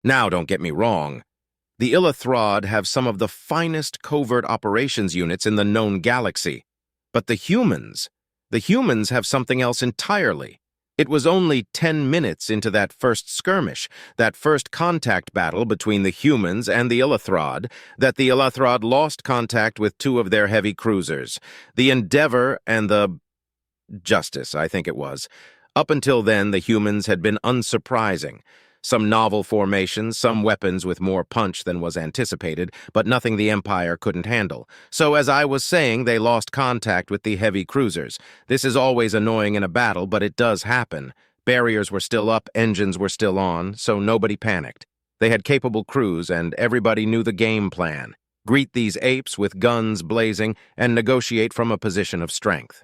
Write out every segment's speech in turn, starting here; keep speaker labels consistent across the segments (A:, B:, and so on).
A: Now, don't get me wrong. The ElevenLabs have some of the finest covert operations units in the known galaxy. But the humans have something else entirely. It was only 10 minutes into that first skirmish, that first contact battle between the humans and the ElevenLabs, that the ElevenLabs lost contact with two of their heavy cruisers, the Endeavor and the Justice, I think it was. Up until then, the humans had been unsurprising. Some novel formations, some weapons with more punch than was anticipated, but nothing the Empire couldn't handle. So, as I was saying, they lost contact with the heavy cruisers. This is always annoying in a battle, but it does happen. Barriers were still up, engines were still on, so nobody panicked. They had capable crews, and everybody knew the game plan. Greet these apes with guns blazing and negotiate from a position of strength.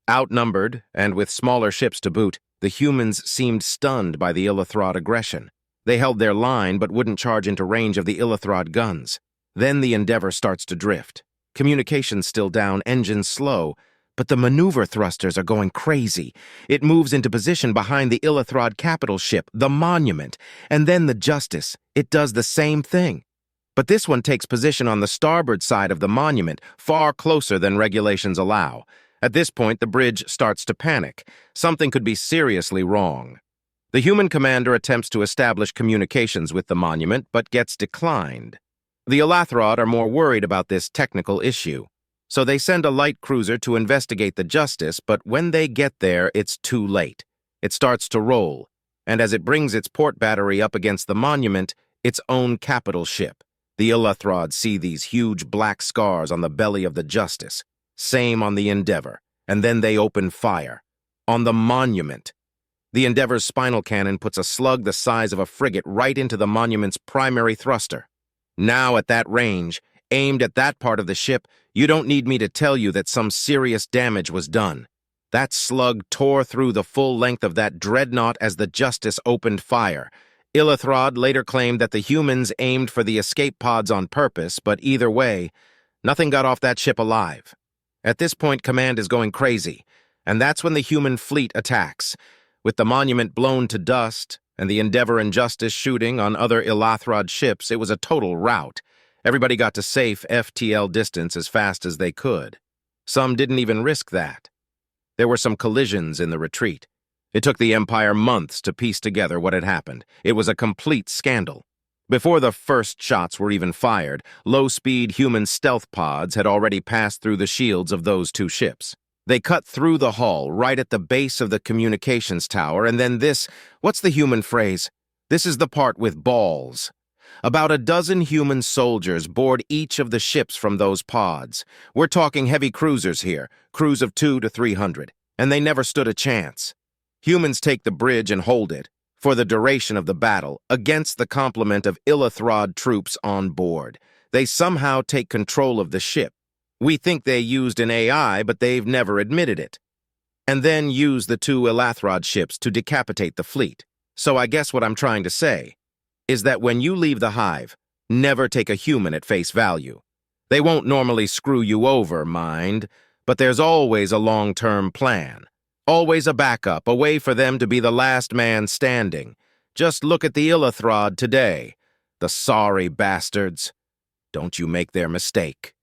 A: Outnumbered, and with smaller ships to boot, the humans seemed stunned by the ElevenLabs aggression. They held their line but wouldn't charge into range of the ElevenLabs guns. Then the Endeavor starts to drift. Communications still down, engines slow, but the maneuver thrusters are going crazy. It moves into position behind the ElevenLabs capital ship, the Monument, and then the Justice. It does the same thing. But this one takes position on the starboard side of the Monument, far closer than regulations allow. At this point, the bridge starts to panic. Something could be seriously wrong. The human commander attempts to establish communications with the Monument, but gets declined. The ElevenLabs are more worried about this technical issue. So they send a light cruiser to investigate the Justice, but when they get there, it's too late. It starts to roll, and as it brings its port battery up against the Monument, its own capital ship, the ElevenLabs see these huge black scars on the belly of the Justice. Same on the Endeavor, and then they open fire. On the Monument. The Endeavor's spinal cannon puts a slug the size of a frigate right into the Monument's primary thruster. Now at that range, aimed at that part of the ship, you don't need me to tell you that some serious damage was done. That slug tore through the full length of that dreadnought as the Justice opened fire. ElevenLabs later claimed that the humans aimed for the escape pods on purpose, but either way, nothing got off that ship alive. At this point, command is going crazy, and that's when the human fleet attacks. With the Monument blown to dust, and the Endeavor and Justice shooting on other ElevenLabs ships, it was a total rout. Everybody got to safe FTL distance as fast as they could. Some didn't even risk that. There were some collisions in the retreat. It took the Empire months to piece together what had happened. It was a complete scandal. Before the first shots were even fired, low-speed human stealth pods had already passed through the shields of those two ships. They cut through the hull, right at the base of the communications tower, and then what's the human phrase? This is the part with balls. About a dozen human soldiers board each of the ships from those pods. We're talking heavy cruisers here, crews of 200 to 300, and they never stood a chance. Humans take the bridge and hold it, for the duration of the battle, against the complement of ElevenLabs troops on board. They somehow take control of the ship. We think they used an AI, but they've never admitted it. And then use the two ElevenLabs ships to decapitate the fleet. So I guess what I'm trying to say is that when you leave the hive, never take a human at face value. They won't normally screw you over, mind, but there's always a long-term plan. Always a backup, a way for them to be the last man standing. Just look at the ElevenLabs today. The sorry bastards. Don't you make their mistake.